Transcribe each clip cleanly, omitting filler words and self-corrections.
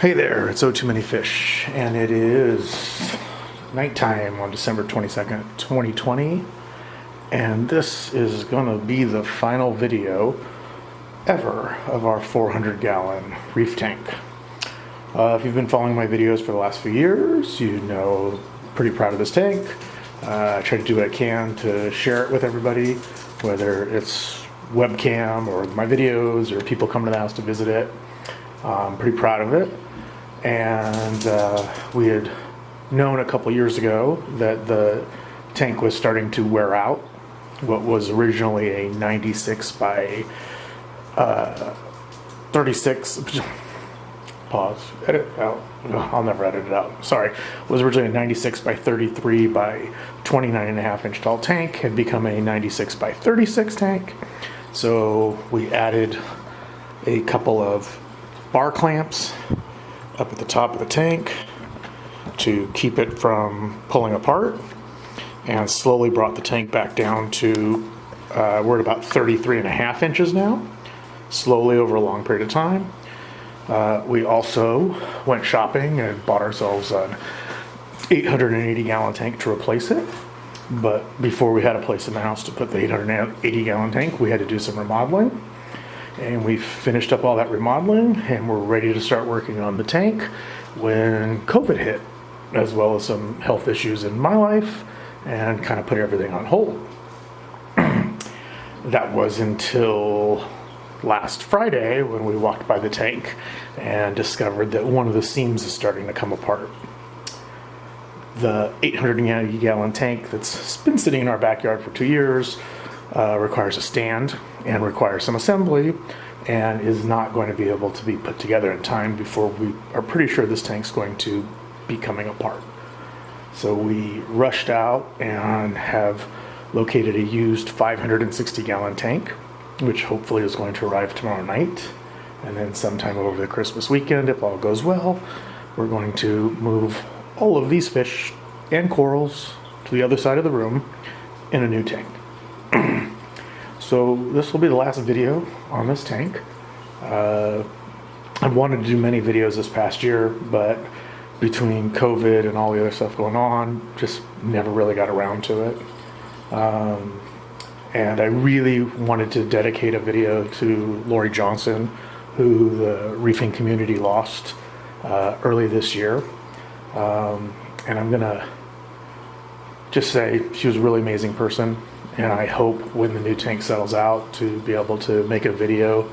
Hey there, it's o2manyfish, and it is nighttime on December 22nd, 2020, and this is going to be the final video ever of our 400-gallon reef tank. If you've been following my videos for the last few years, you know I'm pretty proud of this tank. I try to do what I can to share it with everybody, whether it's webcam or my videos or people come to the house to visit it. I'm pretty proud of it. And we had known a couple years ago that the tank was starting to wear out. What was originally a 96 by 36, pause, edit out, no, I'll never edit it out, sorry. It was originally a 96 by 33 by 29.5 inch tall tank, had become a 96 by 36 tank. So we added a couple of bar clamps up at the top of the tank to keep it from pulling apart, and slowly brought the tank back down to we're at about 33.5 inches now, slowly over a long period of time. We also went shopping and bought ourselves an 880-gallon tank to replace it. But before we had a place in the house to put the 880-gallon tank, we had to do some remodeling. And we finished up all that remodeling and we're ready to start working on the tank when COVID hit, as well as some health issues in my life, and kind of put everything on hold. That was until last Friday when we walked by the tank and discovered that one of the seams is starting to come apart. The 880-gallon tank that's been sitting in our backyard for 2 years requires a stand and requires some assembly, and is not going to be able to be put together in time before we are pretty sure this tank's going to be coming apart. So we rushed out and have located a used 560-gallon tank, which hopefully is going to arrive tomorrow night. And then sometime over the Christmas weekend, if all goes well, we're going to move all of these fish and corals to the other side of the room in a new tank. So this will be the last video on this tank. I wanted to do many videos this past year, but between COVID and all the other stuff going on, just never really got around to it. And I really wanted to dedicate a video to Lori Johnson, who the reefing community lost early this year. And I'm gonna just say she was a really amazing person, and I hope when the new tank settles out to be able to make a video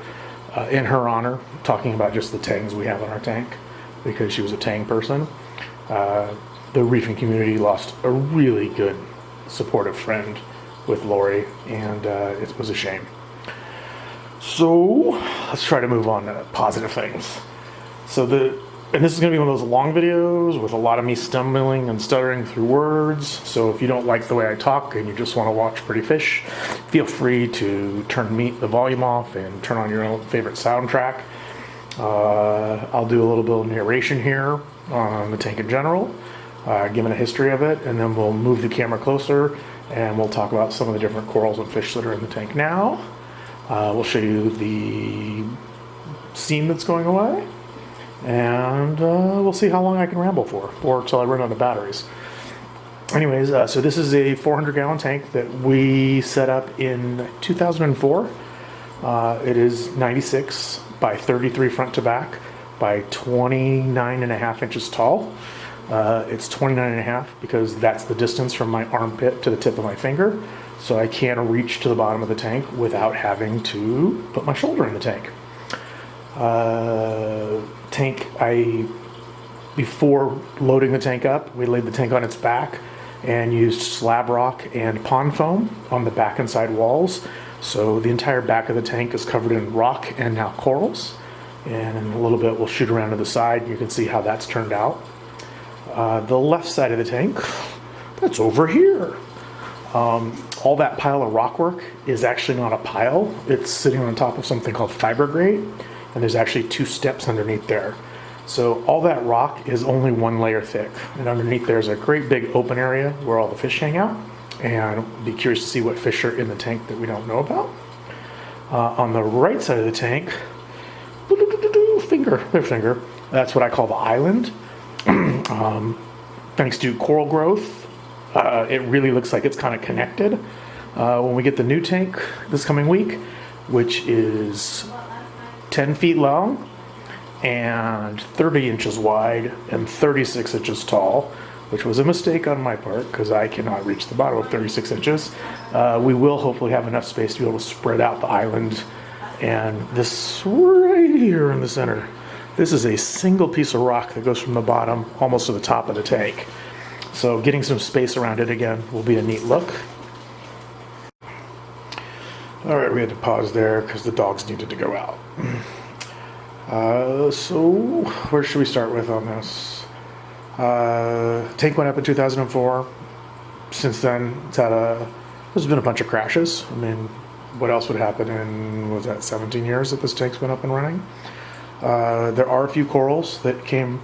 in her honor, talking about just the tangs we have on our tank, because she was a tang person. The reefing community lost a really good, supportive friend with Lori, and it was a shame. So let's try to move on to positive things. And this is going to be one of those long videos with a lot of me stumbling and stuttering through words. So if you don't like the way I talk and you just want to watch pretty fish, feel free to turn the volume off and turn on your own favorite soundtrack. I'll do a little bit of narration here on the tank in general, giving a history of it, and then we'll move the camera closer and we'll talk about some of the different corals and fish that are in the tank now. We'll show you the seam that's going away. And we'll see how long I can ramble for, or till I run out of batteries. Anyways, so this is a 400-gallon tank that we set up in 2004. It is 96 by 33 front to back by 29.5 inches tall. It's 29.5 because that's the distance from my armpit to the tip of my finger, so I can't reach to the bottom of the tank without having to put my shoulder in the tank. Before loading the tank up, we laid the tank on its back and used slab rock and pond foam on the back and side walls. So the entire back of the tank is covered in rock and now corals. And in a little bit, we'll shoot around to the side. You can see how that's turned out. The left side of the tank, that's over here. All that pile of rock work is actually not a pile. It's sitting on top of something called fiber grate. And there's actually 2 steps underneath there. So all that rock is only 1 layer thick. And underneath there's a great big open area where all the fish hang out. And I'd be curious to see what fish are in the tank that we don't know about. On the right side of the tank, finger, That's what I call the island. Thanks to coral growth, it really looks like it's kind of connected. When we get the new tank this coming week, which is 10 feet long and 30 inches wide and 36 inches tall, which was a mistake on my part because I cannot reach the bottom of 36 inches. We will hopefully have enough space to be able to spread out the island. And this right here in the center, this is a single piece of rock that goes from the bottom almost to the top of the tank. So getting some space around it again will be a neat look. All right, we had to pause there because the dogs needed to go out. So where should we start with on this? Tank went up in 2004. Since then, there's been a bunch of crashes. I mean, what else would happen in, was that 17 years that this tank's been up and running? There are a few corals that came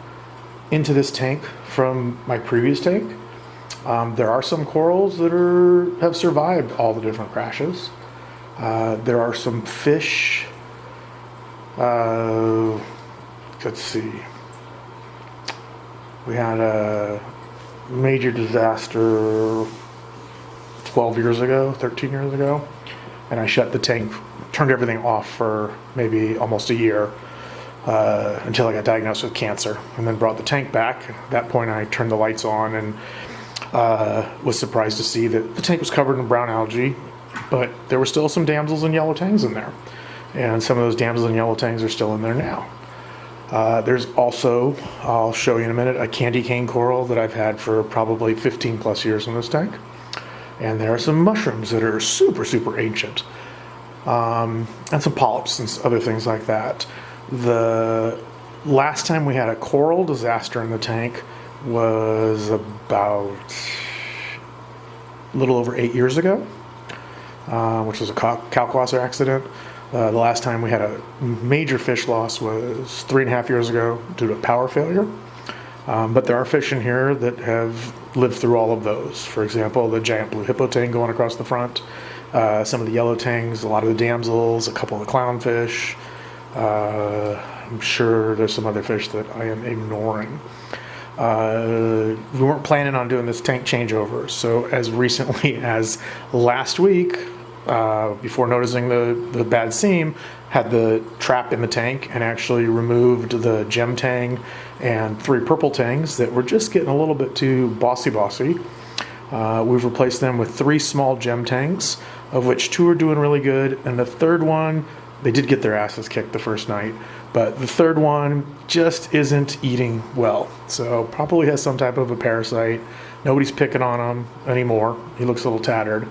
into this tank from my previous tank. There are some corals that have survived all the different crashes. There are some fish. Let's see. We had a major disaster 12 years ago, 13 years ago, and I shut the tank, turned everything off for maybe almost a year until I got diagnosed with cancer, and then brought the tank back. At that point, I turned the lights on and was surprised to see that the tank was covered in brown algae, but there were still some damsels and yellow tangs in there. And some of those damsels and yellow tangs are still in there now. There's also, I'll show you in a minute, a candy cane coral that I've had for probably 15 plus years in this tank. And there are some mushrooms that are super, super ancient. And some polyps and other things like that. The last time we had a coral disaster in the tank was about a little over 8 years ago, which was a calcwasser accident. The last time we had a major fish loss was 3.5 years ago due to power failure. But there are fish in here that have lived through all of those. For example, the giant blue hippo tang going across the front, some of the yellow tangs, a lot of the damsels, a couple of the clownfish. I'm sure there's some other fish that I am ignoring. We weren't planning on doing this tank changeover, so as recently as last week, before noticing the bad seam, had the trap in the tank and actually removed the gem tang and 3 purple tangs that were just getting a little bit too bossy. We've replaced them with 3 small gem tangs, of which 2 are doing really good, and the third one, they did get their asses kicked the first night, but the third one just isn't eating well. So probably has some type of a parasite. Nobody's picking on him anymore. He looks a little tattered.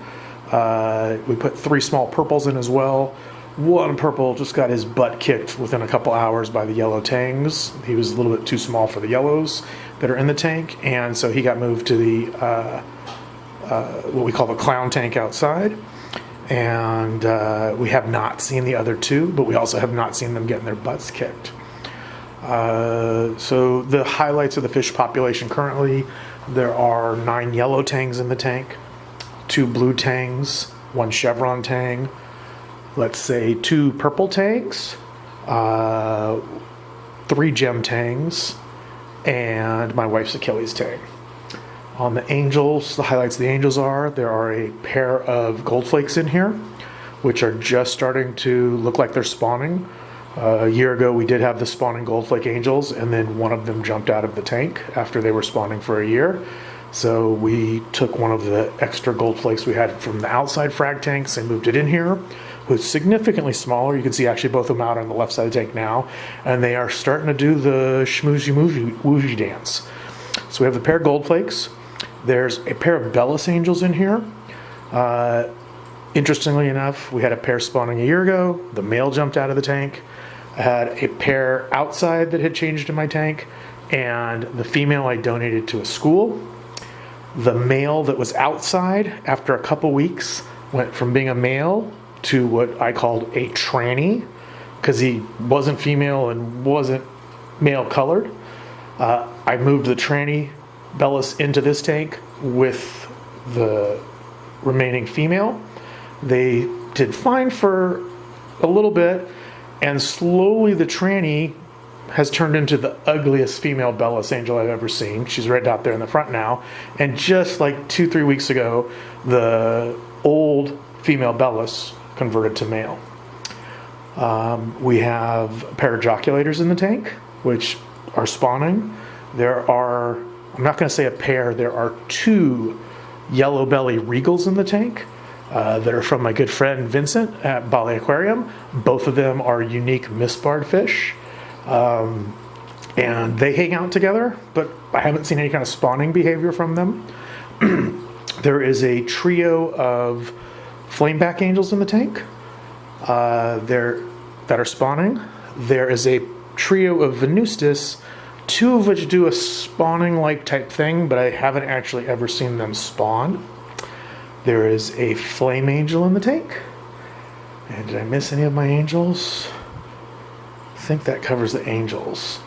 We put 3 small purples in as well. One purple just got his butt kicked within a couple hours by the yellow tangs. He was a little bit too small for the yellows that are in the tank, and so he got moved to the what we call the clown tank outside. And we have not seen the other 2, but we also have not seen them getting their butts kicked. So the highlights of the fish population currently, there are 9 yellow tangs in the tank, 2 blue tangs, 1 chevron tang, let's say 2 purple tangs, 3 gem tangs, and my wife's Achilles tang. On the angels, the highlights of the angels are, there are a pair of gold flakes in here, which are just starting to look like they're spawning. A year ago, we did have the spawning gold flake angels, and then one of them jumped out of the tank after they were spawning for a year. So we took one of the extra gold flakes we had from the outside frag tanks and moved it in here. It was significantly smaller. You can see actually both of them out on the left side of the tank now, and they are starting to do the schmoozy woozy dance. So we have the pair of gold flakes. There's a pair of Bellis angels in here. Interestingly enough, we had a pair spawning a year ago. The male jumped out of the tank. I had a pair outside that had changed in my tank, and the female I donated to a school. The male that was outside, after a couple weeks, went from being a male to what I called a tranny, because he wasn't female and wasn't male colored. I moved the tranny Bellis into this tank with the remaining female. They did fine for a little bit, and slowly the tranny has turned into the ugliest female Bellis angel I've ever seen. She's right out there in the front now. And just like 2-3 weeks ago, the old female Bellis converted to male. We have parajoculators in the tank, which are spawning. There are, I'm not going to say a pair, there are 2 yellow belly regals in the tank that are from my good friend Vincent at Bali Aquarium. Both of them are unique mist-barred fish. And they hang out together, but I haven't seen any kind of spawning behavior from them. There is a trio of flameback angels in the tank that are spawning. There is a trio of Venustus, 2 of which do a spawning-like type thing, but I haven't actually ever seen them spawn. There is a flame angel in the tank. And did I miss any of my angels? I think that covers the angels.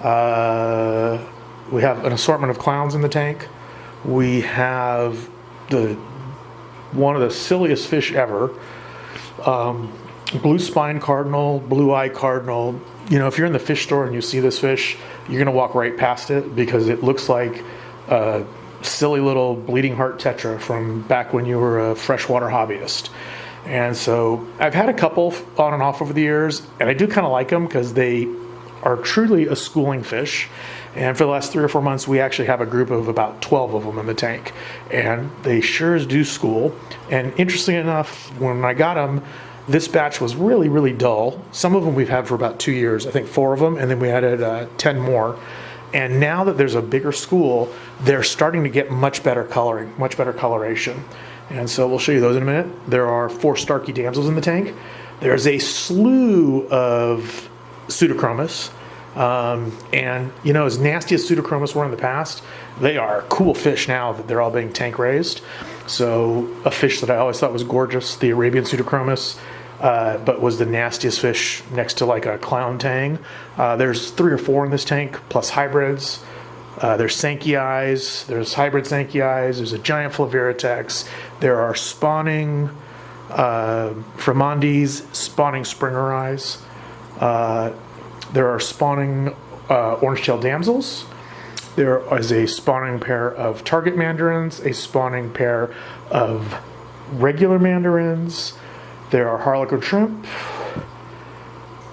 We have an assortment of clowns in the tank. We have one of the silliest fish ever, blue spine cardinal, blue eye cardinal. You know, if you're in the fish store and you see this fish, you're going to walk right past it because it looks like a silly little bleeding heart tetra from back when you were a freshwater hobbyist. And so I've had a couple on and off over the years, and I do kind of like them because they are truly a schooling fish. And for the last 3 or 4 months, we actually have a group of about 12 of them in the tank. And they sure as do school. And interestingly enough, when I got them, this batch was really, really dull. Some of them we've had for about 2 years, I think 4 of them, and then we added 10 more. And now that there's a bigger school, they're starting to get much better coloring, much better coloration. And so we'll show you those in a minute. There are 4 Starkey damsels in the tank. There's a slew of Pseudochromis. And, you know, as nasty as Pseudochromis were in the past, they are cool fish now that they're all being tank raised. So a fish that I always thought was gorgeous, the Arabian Pseudochromis, but was the nastiest fish next to like a clown tang. There's 3 or 4 in this tank, plus hybrids. There's Sankeyeyes, there's hybrid Sankeyeyes, there's a giant Flaviritex. There are spawning Fremondis, spawning Springereyes. There are spawning orange-tailed damsels. There is a spawning pair of target mandarins, a spawning pair of regular mandarins. There are harlequin shrimp.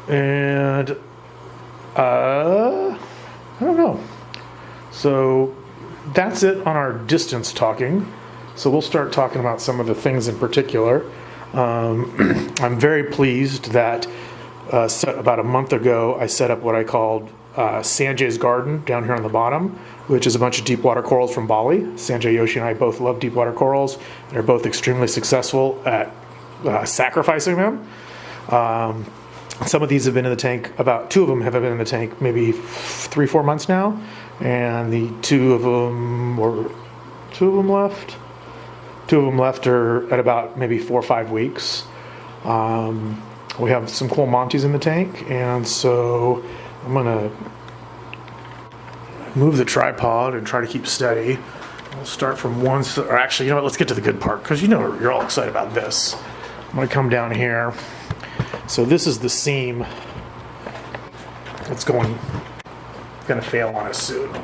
And I don't know. So that's it on our distance talking. So we'll start talking about some of the things in particular. I'm very pleased that about a month ago I set up what I called Sanjay's Garden down here on the bottom, which is a bunch of deep water corals from Bali. Sanjay, Yoshi, and I both love deep water corals. They're both extremely successful at sacrificing them. Some of these have been in the tank, about 2 of them have been in the tank maybe 3-4 months now, and the 2 of them left. 2 of them left are at about maybe 4 or 5 weeks. We have some cool Monties in the tank, and so I'm gonna move the tripod and try to keep steady. We'll start from one, or actually, you know what, let's get to the good part, because you know you're all excited about this. I'm gonna come down here. So this is the seam that's gonna fail on us soon. Come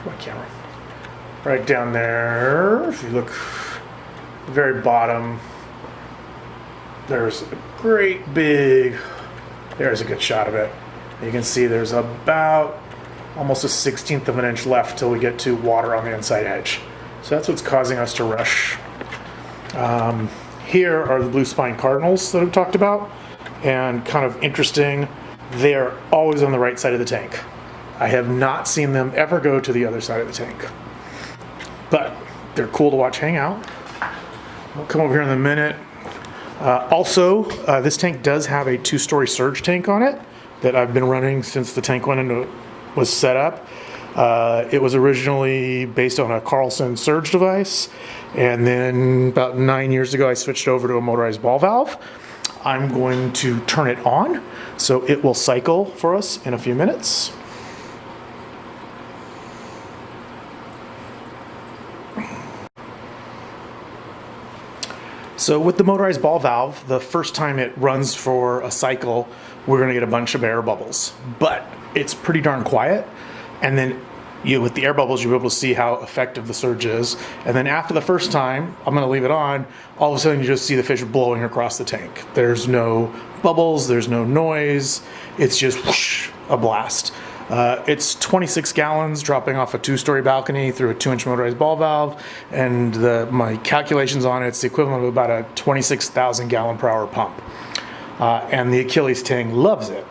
on, camera. Right down there, if you look at the very bottom, there's a great big, there's a good shot of it. You can see there's about almost a 1/16 of an inch left till we get to water on the inside edge. So that's what's causing us to rush. Here are the blue spine cardinals that I've talked about, and kind of interesting, they are always on the right side of the tank. I have not seen them ever go to the other side of the tank, but they're cool to watch hang out. We'll come over here in a minute. Also, this tank does have a 2-story surge tank on it that I've been running since the tank was set up. It was originally based on a Carlson surge device, and then about 9 years ago I switched over to a motorized ball valve. I'm going to turn it on so it will cycle for us in a few minutes. So with the motorized ball valve, the first time it runs for a cycle, we're going to get a bunch of air bubbles. But it's pretty darn quiet. And then with the air bubbles, you'll be able to see how effective the surge is. And then after the first time, I'm going to leave it on, all of a sudden you just see the fish blowing across the tank. There's no bubbles, there's no noise. It's just whoosh, a blast. It's 26 gallons dropping off a 2-story balcony through a 2-inch motorized ball valve. And my calculations on it's the equivalent of about a 26,000 gallon per hour pump. And the Achilles tang loves it.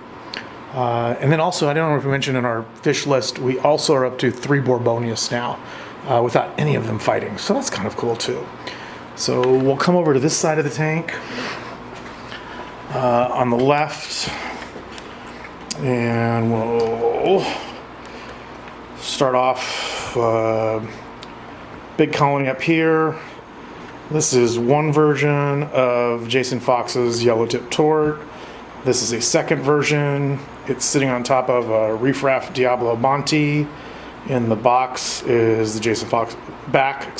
And then also, I don't know if we mentioned in our fish list, we also are up to 3 Borbonius now, without any of them fighting. So that's kind of cool too. So we'll come over to this side of the tank, on the left, and we'll start off, big colony up here. This is one version of Jason Fox's yellow-tip tort. This is a second version. It's sitting on top of a Reef Raft Diablo Monte. In the box is the Jason Fox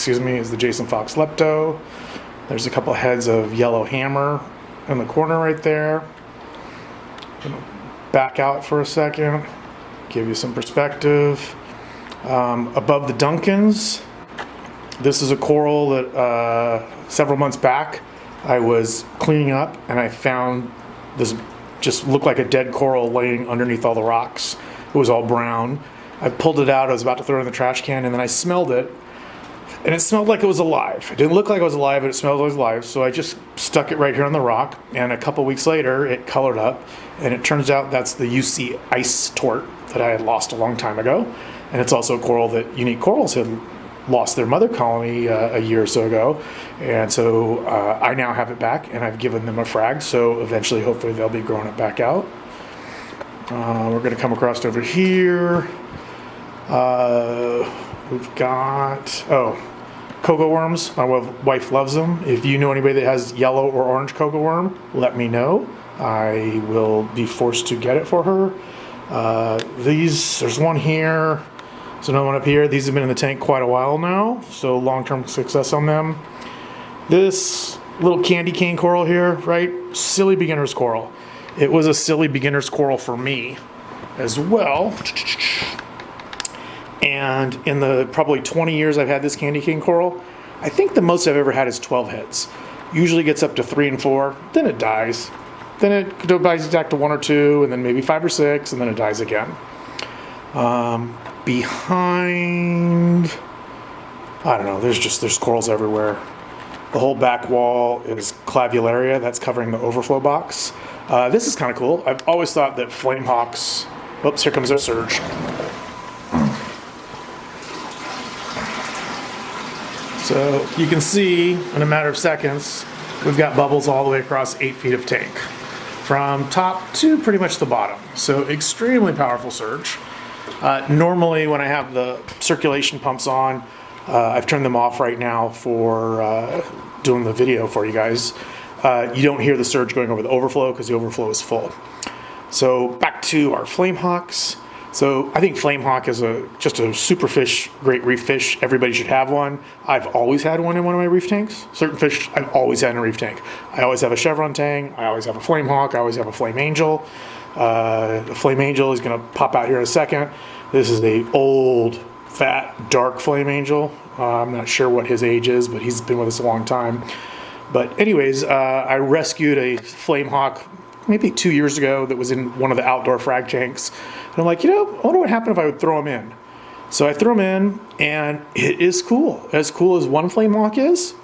is the Jason Fox Lepto. There's a couple heads of yellow hammer in the corner right there. Back out for a second, give you some perspective. Above the Duncans, this is a coral that several months back I was cleaning up and I found this just looked like a dead coral laying underneath all the rocks. It was all brown. I pulled it out, I was about to throw it in the trash can, and then I smelled it, and it smelled like it was alive. It didn't look like it was alive, but it smelled like it was alive, so I just stuck it right here on the rock, and a couple weeks later, it colored up, and it turns out that's the UC ice tort that I had lost a long time ago, and it's also a coral that Unique Corals had lost their mother colony a year or so ago, and so I now have it back, and I've given them a frag, so eventually, hopefully, they'll be growing it back out. We're going to come across over here. We've got, cocoa worms. My wife loves them. If you know anybody that has yellow or orange cocoa worm, let me know. I will be forced to get it for her. There's one here. There's another one up here. These have been in the tank quite a while now, so long-term success on them. This little candy cane coral here, right? Silly beginner's coral. It was a silly beginner's coral for me as well. And in the probably 20 years I've had this candy cane coral, I think the most I've ever had is 12 heads. Usually gets up to 3 and 4, then it dies. Then it dies back to 1 or 2, and then maybe 5 or 6, and then it dies again. Behind, I don't know, there's corals everywhere. The whole back wall is clavularia, that's covering the overflow box. This is kind of cool. I've always thought that flame hawks, oops, here comes our surge. So you can see in a matter of seconds, we've got bubbles all the way across 8 feet of tank, from top to pretty much the bottom. So extremely powerful surge. Normally when I have the circulation pumps on, I've turned them off right now for doing the video for you guys. You don't hear the surge going over the overflow because the overflow is full. So back to our flame hawks. So I think flame hawk is just a super fish, great reef fish. Everybody should have one. I've always had one in one of my reef tanks. Certain fish I've always had in a reef tank. I always have a chevron tang. I always have a flame hawk. I always have a flame angel. The flame angel is going to pop out here in a second. This is a old, fat, dark flame angel. I'm not sure what his age is, but he's been with us a long time. But anyways, I rescued a flame hawk maybe 2 years ago that was in one of the outdoor frag tanks. And I'm like, I wonder what happened if I would throw him in. So I threw him in, and it is cool. As cool as one flame hawk is,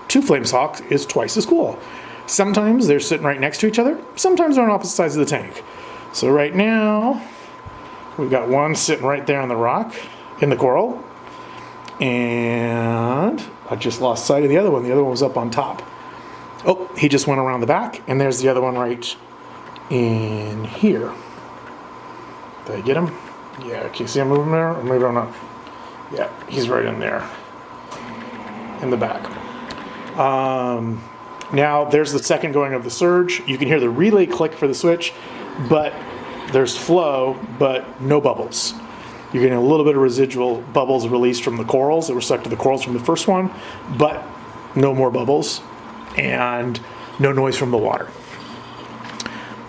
2 flame hawks is twice as cool. Sometimes they're sitting right next to each other. Sometimes they're on opposite sides of the tank. So right now, we've got one sitting right there on the rock in the coral. And I just lost sight of the other one. The other one was up on top. Oh, he just went around the back, and there's the other one right in here. Did I get him? Yeah, can you see him moving there? Or maybe I'm not. Yeah, he's right in there. In the back. Now, there's the second going of the surge. You can hear the relay click for the switch, but there's flow, but no bubbles. You're getting a little bit of residual bubbles released from the corals that were stuck to the corals from the first one, but no more bubbles and no noise from the water.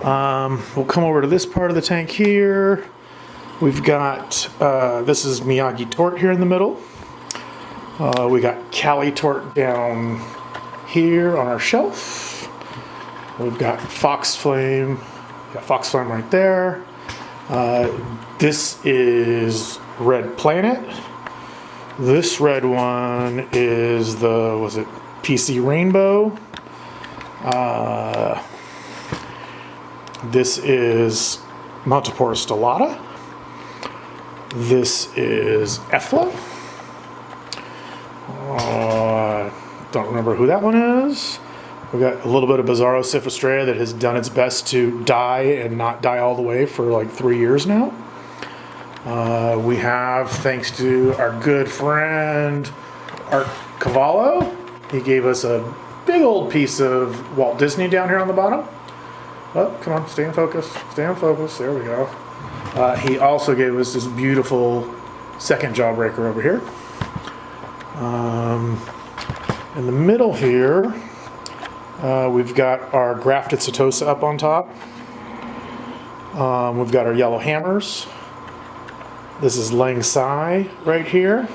We'll come over to this part of the tank here. We've got, this is Miyagi Tort here in the middle. We got Cali Tort down here on our shelf. We've got Fox Flame. Got Fox Flame right there. This is Red Planet. This red one is the, was it PC Rainbow? This is Montipora stellata. This is Efla. Don't remember who that one is. We got a little bit of Bizarro Sifistrea that has done its best to die and not die all the way for like 3 years now. We have, thanks to our good friend Art Cavallo, he gave us a big old piece of Walt Disney down here on the bottom. Oh, come on, stay in focus. Stay in focus. There we go. He also gave us this beautiful second jawbreaker over here. In the middle here, we've got our grafted Setosa up on top. We've got our yellow hammers. This is Lang Sai right here.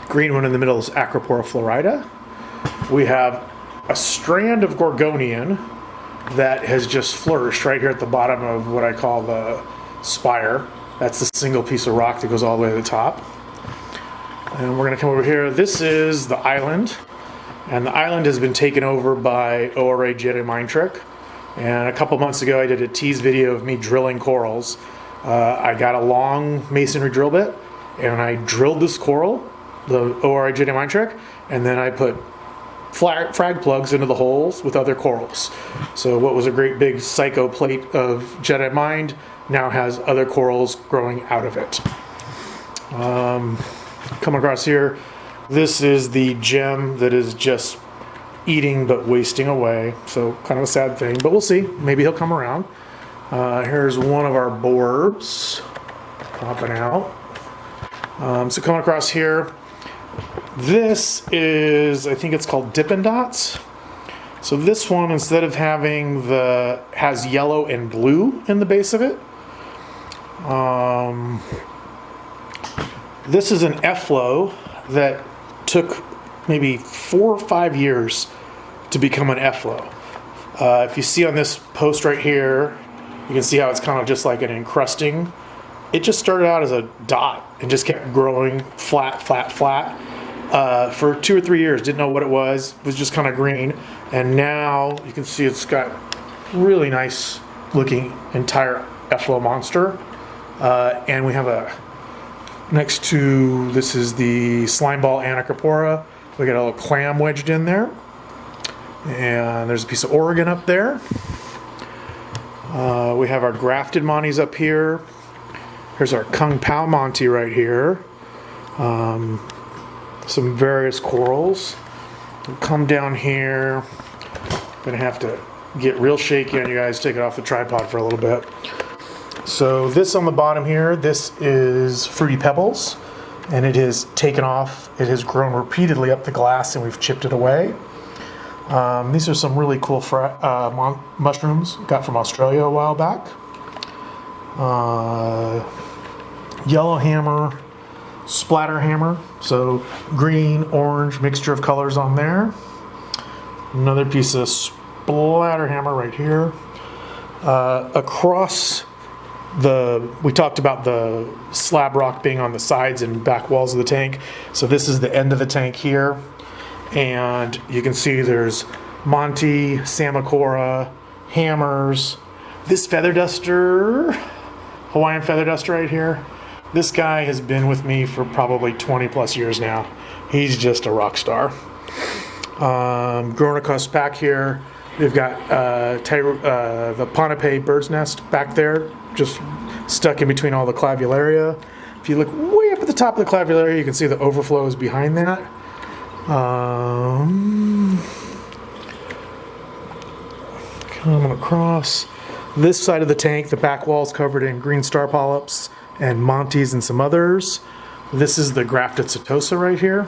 Green one in the middle is Acropora florida. We have a strand of Gorgonian that has just flourished right here at the bottom of what I call the spire. That's the single piece of rock that goes all the way to the top. And we're going to come over here. This is the island. And the island has been taken over by ORA Jedi Mind Trick. And a couple months ago, I did a tease video of me drilling corals. I got a long masonry drill bit, and I drilled this coral, the ORA Jedi Mind Trick, and then I put frag plugs into the holes with other corals. So what was a great big psycho plate of Jedi Mind now has other corals growing out of it. Come across here, this is the gem that is just eating but wasting away, so kind of a sad thing, but we'll see. Maybe he'll come around. Here's one of our borbs popping out. So coming across here, this is, I think it's called Dippin' Dots. So this one, instead of having has yellow and blue in the base of it. This is an Eflo that took maybe 4 or 5 years to become an Eflo. If you see on this post right here, you can see how it's kind of just like an encrusting. It just started out as a dot and just kept growing flat, flat, flat. For 2 or 3 years, didn't know what it was just kind of green. And now you can see it's got really nice looking entire Eflo monster. And we have next to, this is the slime ball Anacropora. We got a little clam wedged in there. And there's a piece of Oregon up there. We have our grafted Monties up here. Here's our Kung Pao Monty right here. Some various corals. We'll come down here. Gonna have to get real shaky on you guys, take it off the tripod for a little bit. So this on the bottom here, this is Fruity Pebbles, and it has taken off. It has grown repeatedly up the glass, and we've chipped it away. These are some really cool mushrooms got from Australia a while back. Yellow hammer, splatter hammer, so green, orange, mixture of colors on there. Another piece of splatter hammer right here. Across we talked about the slab rock being on the sides and back walls of the tank. So this is the end of the tank here. And you can see there's Monty, Samacora, hammers. This feather duster, Hawaiian feather duster right here. This guy has been with me for probably 20 plus years now. He's just a rock star. Growing across back here, we've got the Ponape bird's nest back there, just stuck in between all the clavularia. If you look way up at the top of the clavularia, you can see the overflow is behind that. Coming across this side of the tank, the back wall is covered in green star polyps and Monties and some others. This is the grafted Setosa right here.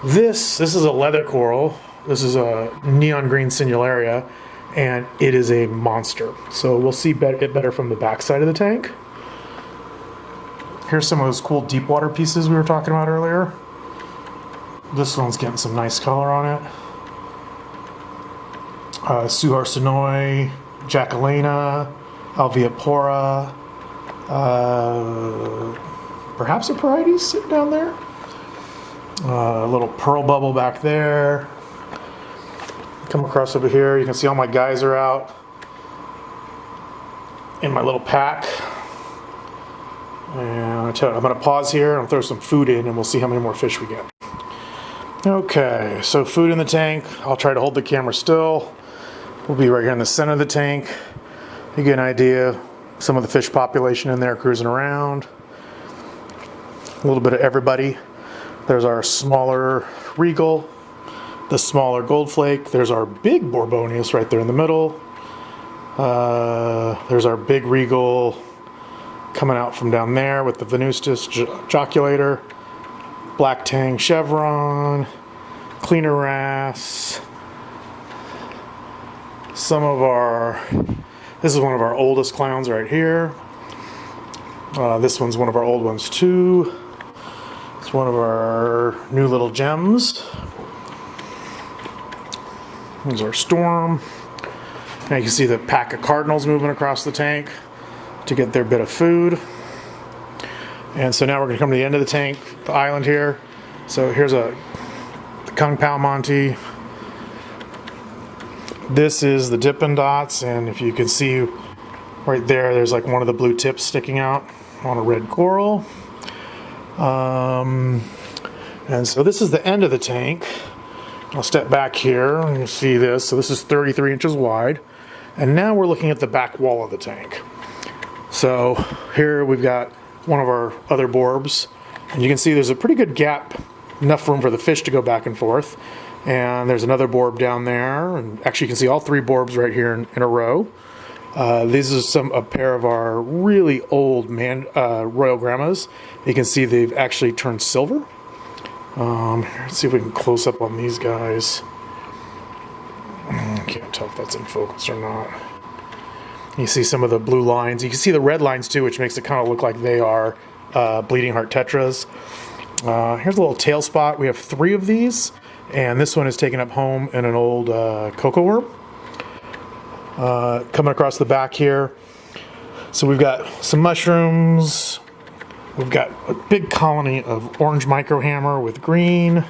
This is a leather coral. This is a neon green Sinularia, and it is a monster. So we'll see it better from the back side of the tank. Here's some of those cool deep water pieces we were talking about earlier. This one's getting some nice color on it. Suhar Sonoy, Jacquelina, Alveopora, perhaps a Parides sitting down there. A little pearl bubble back there. Come across over here, you can see all my guys are out in my little pack. And I'm going to pause here and throw some food in, and we'll see how many more fish we get. Okay, so food in the tank. I'll try to hold the camera still. We'll be right here in the center of the tank. You get an idea, some of the fish population in there cruising around. A little bit of everybody. There's our smaller Regal, the smaller Goldflake. There's our big Borbonius right there in the middle. There's our big Regal coming out from down there with the Venustus joculator. Black Tang Chevron, Cleaner Wrasse. This is one of our oldest clowns right here. This one's one of our old ones too. It's one of our new little gems. There's our Storm. Now you can see the pack of cardinals moving across the tank to get their bit of food. And so now we're going to come to the end of the tank, the island here. So here's the Kung Pao Monty. This is the Dippin' Dots, and if you can see right there, there's like one of the blue tips sticking out on a red coral. And so this is the end of the tank. I'll step back here and you see this. So this is 33 inches wide. And now we're looking at the back wall of the tank. So here we've got one of our other borbs. And you can see there's a pretty good gap, enough room for the fish to go back and forth. And there's another borb down there. And actually you can see all three borbs right here in a row. These are a pair of our really old Royal Grammas. You can see they've actually turned silver. Let's see if we can close up on these guys. Can't tell if that's in focus or not. You see some of the blue lines. You can see the red lines too, which makes it kind of look like they are bleeding heart tetras. Here's a little tail spot. We have 3 of these, and this one is taken up home in an old cocoa worm. Coming across the back here. So we've got some mushrooms. We've got a big colony of orange microhammer with green.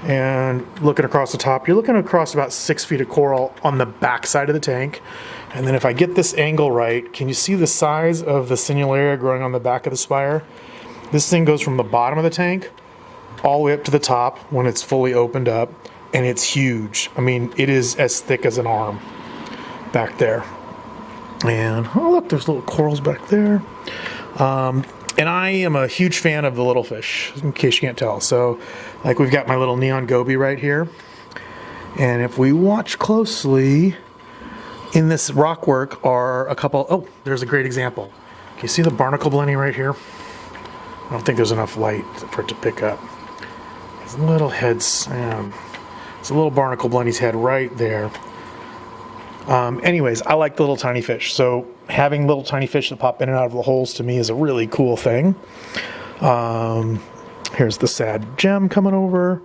And looking across the top, you're looking across about 6 feet of coral on the back side of the tank. And then if I get this angle right, can you see the size of the Sinularia growing on the back of the spire? This thing goes from the bottom of the tank all the way up to the top when it's fully opened up. And it's huge. I mean, it is as thick as an arm back there. And oh look, there's little corals back there. And I am a huge fan of the little fish, in case you can't tell. So, like, we've got my little neon goby right here. And if we watch closely, in this rock work are a couple... Oh, there's a great example. Can you see the barnacle blenny right here? I don't think there's enough light for it to pick up. His little head's... it's a little barnacle blenny's head right there. Anyways, I like the little tiny fish. So having little tiny fish that pop in and out of the holes to me is a really cool thing. Here's the sad gem coming over.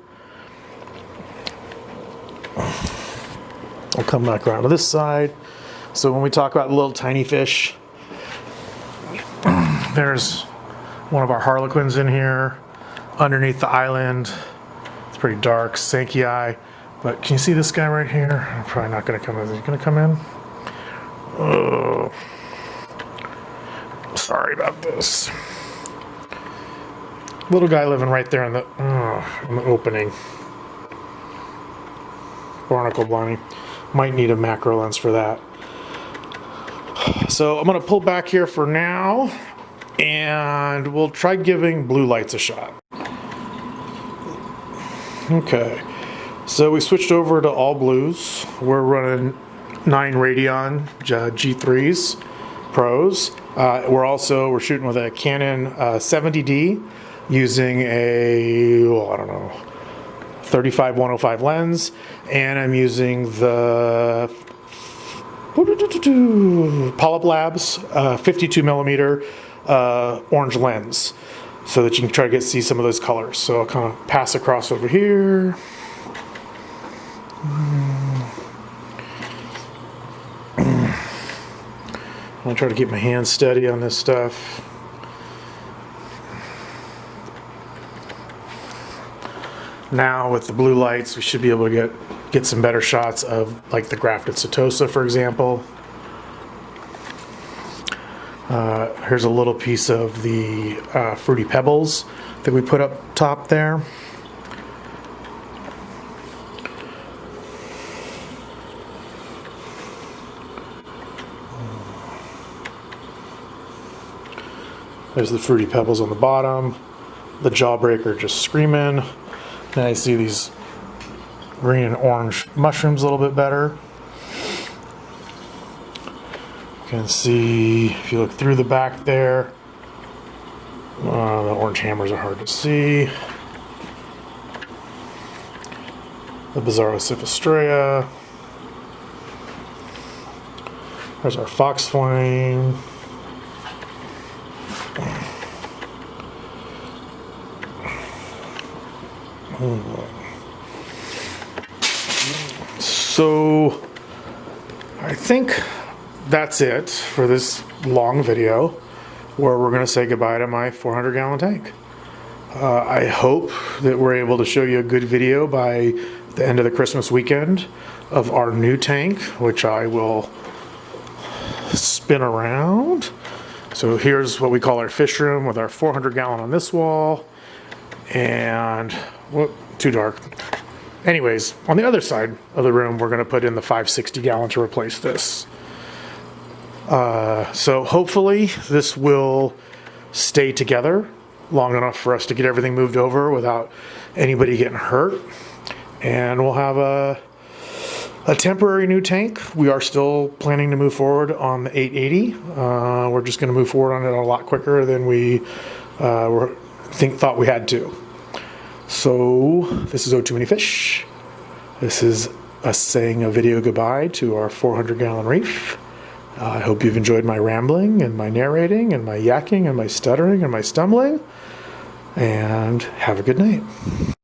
I'll come back around to this side. So when we talk about little tiny fish, there's one of our harlequins in here underneath the island. It's pretty dark, Sankei. But can you see this guy right here? I'm probably not going to come in. Is he going to come in? Oh, sorry about this. Little guy living right there in the opening. Barnacle blenny. Might need a macro lens for that. So I'm going to pull back here for now, and we'll try giving blue lights a shot. Okay. So we switched over to all blues. We're running 9 Radion G3s Pros. We're shooting with a Canon 70D using a 35-105 lens, and I'm using the Polyp Labs 52 millimeter orange lens, so that you can try to see some of those colors. So I'll kind of pass across over here. I'll try to keep my hands steady on this stuff. Now with the blue lights, we should be able to get some better shots of like the grafted Setosa, for example. Here's a little piece of the fruity pebbles that we put up top there. There's the fruity pebbles on the bottom. The jawbreaker just screaming. Now I see these green and orange mushrooms a little bit better. You can see, if you look through the back there, the orange hammers are hard to see. The Bizarro There's our fox flame. So I think that's it for this long video where we're going to say goodbye to my 400-gallon tank. I hope that we're able to show you a good video by the end of the Christmas weekend of our new tank, which I will spin around. So here's what we call our fish room with our 400-gallon on this wall, and whoop, too dark. Anyways, on the other side of the room, we're going to put in the 560-gallon to replace this. So hopefully this will stay together long enough for us to get everything moved over without anybody getting hurt. And we'll have a temporary new tank. We are still planning to move forward on the 880. We're just going to move forward on it a lot quicker than we thought we had to. So this is o2manyfish. This is us saying a video goodbye to our 400-gallon reef. I hope you've enjoyed my rambling and my narrating and my yakking and my stuttering and my stumbling. And have a good night.